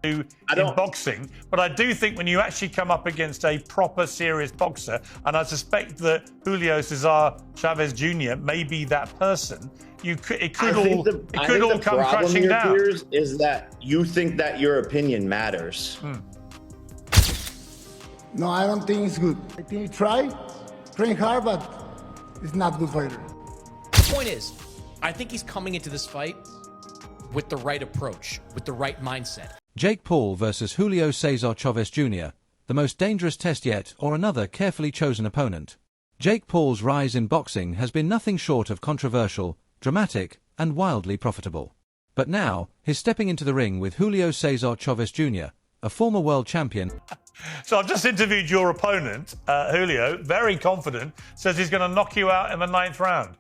in boxing, but I do think when you actually come up against a proper serious boxer, and I suspect that Julio Cesar Chavez Jr. may be that person, it could all come crashing down. Piers, is that you think that your opinion matters? No, I don't think it's good. I think he tried, train hard, but it's not good fighter. The point is, I think he's coming into this fight with the right approach, with the right mindset. Jake Paul versus Julio Cesar Chavez Jr., the most dangerous test yet, or another carefully chosen opponent. Jake Paul's rise in boxing has been nothing short of controversial, dramatic, and wildly profitable. But now, he's stepping into the ring with Julio Cesar Chavez Jr., a former world champion. So I've just interviewed your opponent, Julio, very confident, says he's going to knock you out in the 9th round.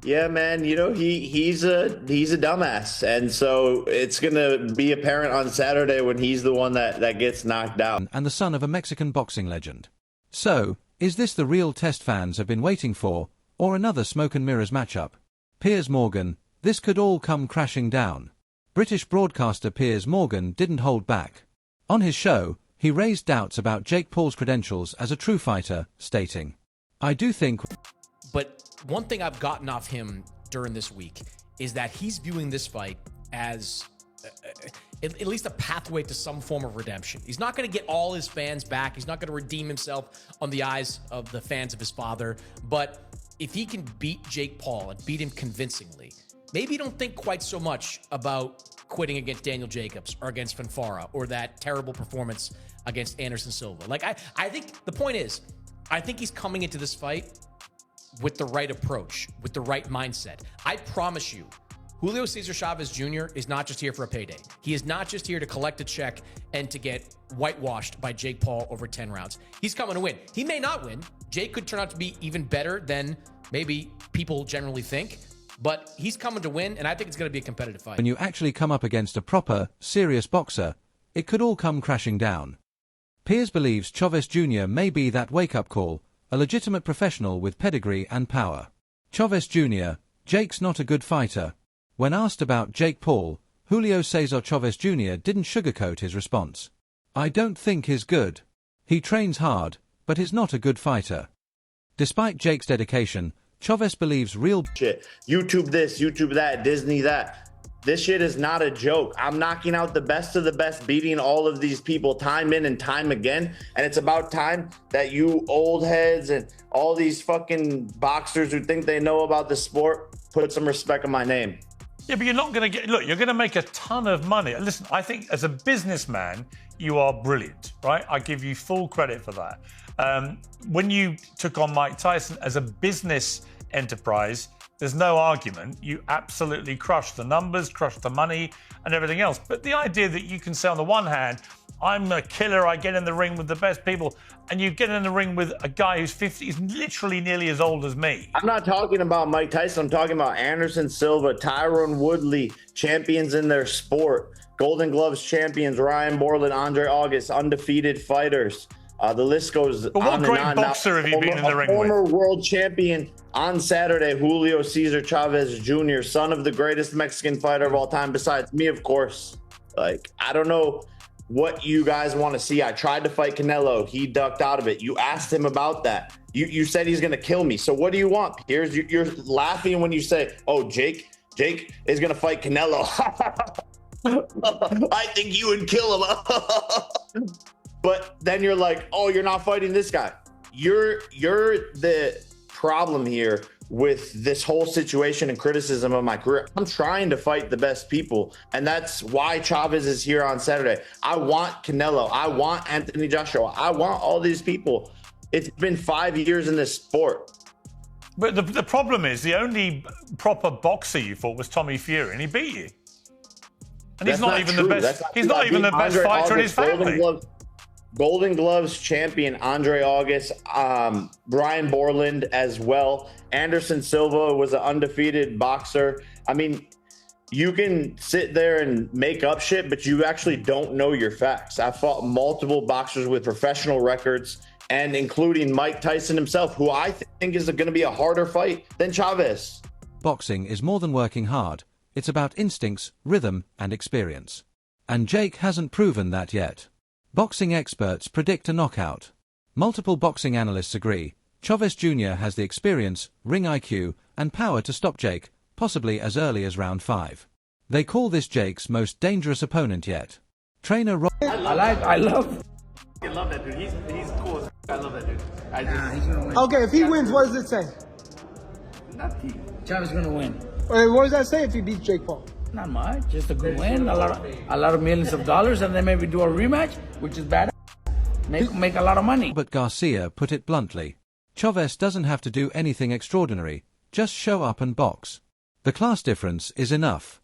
Yeah, man, you know, he's a dumbass, and so it's going to be apparent on Saturday when he's the one that gets knocked out. And the son of a Mexican boxing legend. So, is this the real test fans have been waiting for, or another smoke and mirrors matchup? Piers Morgan, this could all come crashing down. British broadcaster Piers Morgan didn't hold back. On his show, he raised doubts about Jake Paul's credentials as a true fighter, stating, "I do think..." But one thing I've gotten off him during this week is that he's viewing this fight as at least a pathway to some form of redemption. He's not going to get all his fans back. He's not going to redeem himself on the eyes of the fans of his father. But if he can beat Jake Paul and beat him convincingly, maybe don't think quite so much about quitting against Daniel Jacobs or against Fanfara or that terrible performance against Anderson Silva. Like, I think the point is, I think he's coming into this fight with the right approach, with the right mindset. I promise you, Julio Cesar Chavez Jr. is not just here for a payday. He is not just here to collect a check and to get whitewashed by Jake Paul over 10 rounds. He's coming to win. He may not win. Jake could turn out to be even better than maybe people generally think, but he's coming to win, and I think it's going to be a competitive fight. When you actually come up against a proper, serious boxer, it could all come crashing down. Piers believes Chavez Jr. may be that wake-up call, a legitimate professional with pedigree and power. Chavez Jr., Jake's not a good fighter. When asked about Jake Paul, Julio Cesar Chavez Jr. didn't sugarcoat his response. "I don't think he's good. He trains hard, but he's not a good fighter." Despite Jake's dedication, Chavez believes real shit. YouTube this, YouTube that, Disney that. This shit is not a joke. I'm knocking out the best of the best, beating all of these people time in and time again. And it's about time that you old heads and all these fucking boxers who think they know about the sport put some respect on my name. Yeah, but you're not going to get... Look, you're going to make a ton of money. Listen, I think as a businessman, you are brilliant, right? I give you full credit for that. When you took on Mike Tyson as a business enterprise, there's no argument. You absolutely crushed the numbers, crushed the money and everything else. But the idea that you can say on the one hand, I'm a killer, I get in the ring with the best people, and you get in the ring with a guy who's 50, he's literally nearly as old as me. I'm not talking about Mike Tyson. I'm talking about Anderson Silva, Tyron Woodley, champions in their sport, Golden Gloves champions, Ryan Borland, Andre August, undefeated fighters. The list goes on and on. But what great boxer have you been in the ring with? Former world champion on Saturday, Julio Cesar Chavez Jr., son of the greatest Mexican fighter of all time, besides me, of course. Like, I don't know what you guys want to see. I tried to fight Canelo. He ducked out of it. You asked him about that. You said he's going to kill me. So what do you want, Piers? You're laughing when you say, oh, Jake is going to fight Canelo. I think you would kill him. But then you're like, oh, you're not fighting this guy. You're the problem here with this whole situation and criticism of my career. I'm trying to fight the best people, and that's why Chavez is here on Saturday. I want Canelo. I want Anthony Joshua. I want all these people. It's been 5 years in this sport. But the problem is the only proper boxer you fought was Tommy Fury, and he beat you. And he's not even the best. He's not even the best fighter in his family. Golden Gloves champion Andre August, Brian Borland as well. Anderson Silva was an undefeated boxer. I mean, you can sit there and make up shit, but you actually don't know your facts. I fought multiple boxers with professional records, and including Mike Tyson himself, who I think is going to be a harder fight than Chavez. Boxing is more than working hard. It's about instincts, rhythm, and experience. And Jake hasn't proven that yet. Boxing experts predict a knockout. Multiple boxing analysts agree Chavez Jr. has the experience, ring IQ, and power to stop Jake, possibly as early as round 5. They call this Jake's most dangerous opponent yet. Trainer Rob... I love that dude. He's cool as I love that dude. Okay, if he wins, what does it say? Nothing. Chavez gonna win. What does that say if he beats Jake Paul? Not much. Just a good win. A lot of millions of dollars, and then maybe do a rematch, which is bad. Make a lot of money. But Garcia put it bluntly. Chavez doesn't have to do anything extraordinary, just show up and box. The class difference is enough.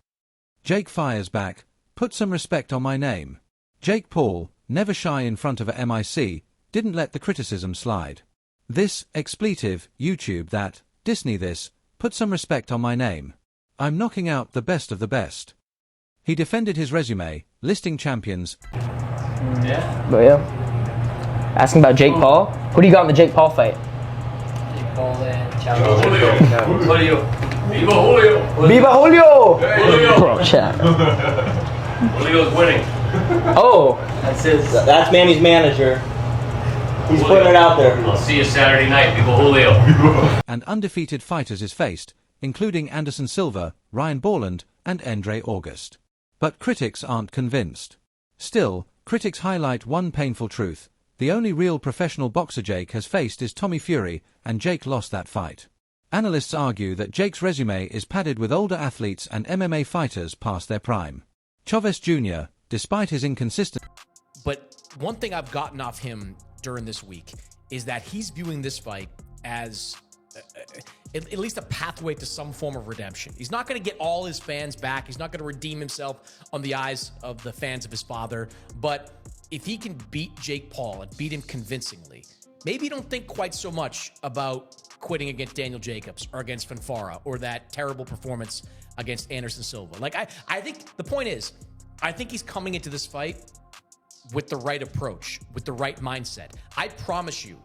Jake fires back, put some respect on my name. Jake Paul, never shy in front of a MIC, didn't let the criticism slide. This, expletive, YouTube that, Disney this, put some respect on my name. I'm knocking out the best of the best. He defended his resume, listing champions. Yeah. But yeah. Asking about Jake Paul. Who do you got in the Jake Paul fight? Jake Paul and Chavez. Julio. Viva Julio. Viva Julio! Julio. Bro, chat. Julio's winning. Oh. That's Manny's manager. He's putting it out there. I'll see you Saturday night, Viva Julio. And undefeated fighters is faced, including Anderson Silva, Ryan Borland, and Andre August. But critics aren't convinced. Still, critics highlight one painful truth. The only real professional boxer Jake has faced is Tommy Fury, and Jake lost that fight. Analysts argue that Jake's resume is padded with older athletes and MMA fighters past their prime. Chavez Jr., despite his inconsistency... But one thing I've gotten off him during this week is that he's viewing this fight as at least a pathway to some form of redemption. He's not going to get all his fans back. He's not going to redeem himself on the eyes of the fans of his father. But if he can beat Jake Paul and beat him convincingly, maybe don't think quite so much about quitting against Daniel Jacobs or against Fanfara or that terrible performance against Anderson Silva. Like, I think the point is, I think he's coming into this fight with the right approach, with the right mindset. I promise you,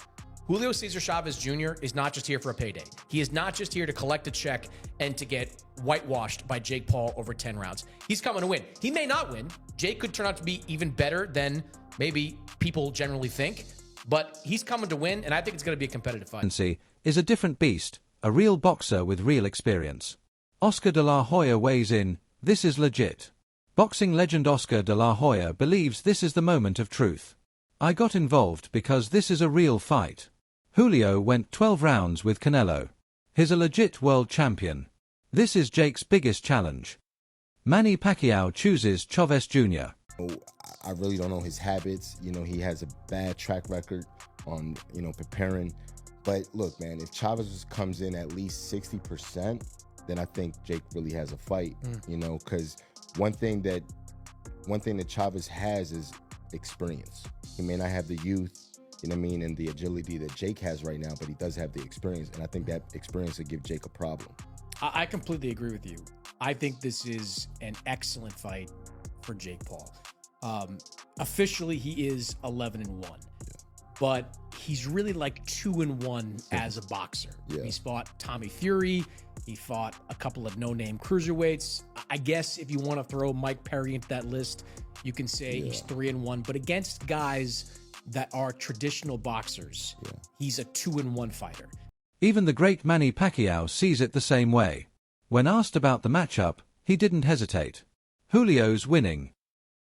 Julio Cesar Chavez Jr. is not just here for a payday. He is not just here to collect a check and to get whitewashed by Jake Paul over 10 rounds. He's coming to win. He may not win. Jake could turn out to be even better than maybe people generally think, but he's coming to win, and I think it's going to be a competitive fight. ...is a different beast, a real boxer with real experience. Oscar de la Hoya weighs in, this is legit. Boxing legend Oscar de la Hoya believes this is the moment of truth. I got involved because this is a real fight. Julio went 12 rounds with Canelo. He's a legit world champion. This is Jake's biggest challenge. Manny Pacquiao chooses Chavez Jr. I really don't know his habits. He has a bad track record on, preparing. But look, man, if Chavez comes in at least 60%, then I think Jake really has a fight, because one thing that Chavez has is experience. He may not have the youth, and the agility that Jake has right now, but he does have the experience, and I think that experience will give Jake a problem. I completely agree with you. I think this is an excellent fight for Jake Paul. Officially, he is 11-1, but he's really like 2-1 as a boxer. Yeah. He's fought Tommy Fury. He fought a couple of no-name cruiserweights. I guess if you want to throw Mike Perry into that list, you can say he's 3-1. But against guys that are traditional boxers, he's a 2-1 fighter. Even the great Manny Pacquiao sees it the same way. When asked about the matchup, he didn't hesitate. Julio's winning.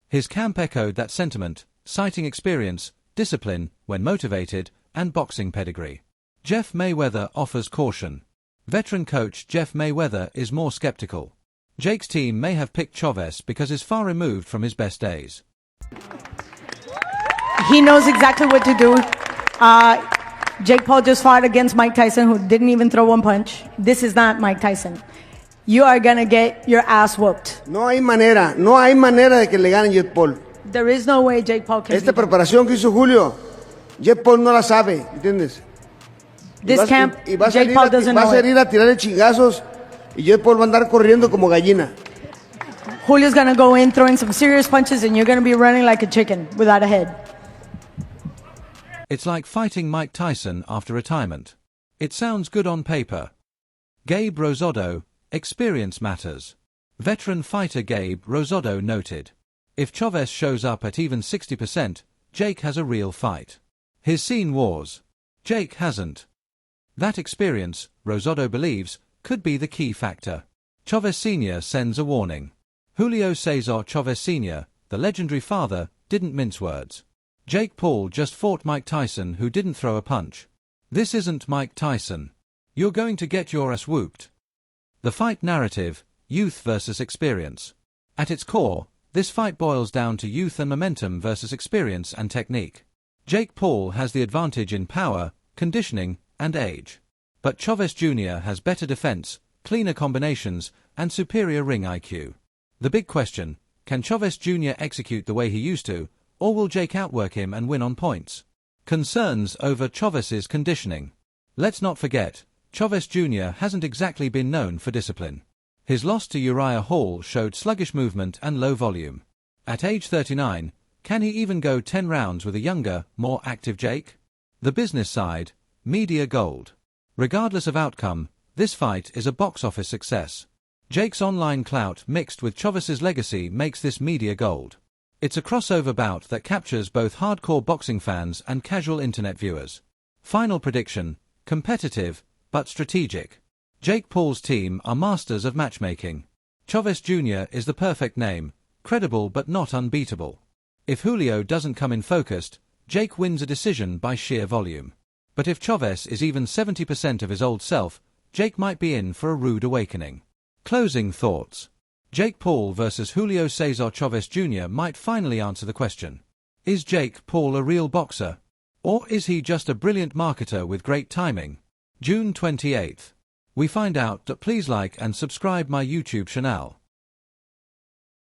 His camp echoed that sentiment, citing experience, discipline, when motivated, and boxing pedigree. Jeff Mayweather offers caution. Veteran coach Jeff Mayweather is more skeptical. Jake's team may have picked Chavez because he's far removed from his best days. He knows exactly what to do. Jake Paul just fought against Mike Tyson, who didn't even throw one punch. This is not Mike Tyson. You are going to get your ass whooped. No hay manera de que le gane Jake Paul. There is no way Jake Paul can Esta preparación que hizo Julio, Jake Paul no la sabe, ¿entiendes? This camp, Jake Paul doesn't know it. Va a salir a tirarle chingazos y Jake Paul va a andar corriendo como gallina. Julio's going to go in throwing some serious punches and you're going to be running like a chicken without a head. It's like fighting Mike Tyson after retirement. It sounds good on paper. Gabe Rosado, experience matters. Veteran fighter Gabe Rosado noted. If Chavez shows up at even 60%, Jake has a real fight. He's seen wars. Jake hasn't. That experience, Rosado believes, could be the key factor. Chavez Sr. sends a warning. Julio Cesar Chavez Sr., the legendary father, didn't mince words. Jake Paul just fought Mike Tyson, who didn't throw a punch. This isn't Mike Tyson. You're going to get your ass whooped. The fight narrative, youth versus experience. At its core, this fight boils down to youth and momentum versus experience and technique. Jake Paul has the advantage in power, conditioning, and age. But Chavez Jr. has better defense, cleaner combinations, and superior ring IQ. The big question, can Chavez Jr. execute the way he used to, or will Jake outwork him and win on points? Concerns over Chavez's conditioning. Let's not forget, Chavez Jr. hasn't exactly been known for discipline. His loss to Uriah Hall showed sluggish movement and low volume. At age 39, can he even go 10 rounds with a younger, more active Jake? The business side, media gold. Regardless of outcome, this fight is a box office success. Jake's online clout mixed with Chavez's legacy makes this media gold. It's a crossover bout that captures both hardcore boxing fans and casual internet viewers. Final prediction, competitive, but strategic. Jake Paul's team are masters of matchmaking. Chavez Jr. is the perfect name, credible but not unbeatable. If Julio doesn't come in focused, Jake wins a decision by sheer volume. But if Chavez is even 70% of his old self, Jake might be in for a rude awakening. Closing thoughts. Jake Paul versus Julio Cesar Chavez Jr. might finally answer the question. Is Jake Paul a real boxer? Or is he just a brilliant marketer with great timing? June 28th. We find out that please like and subscribe my YouTube channel.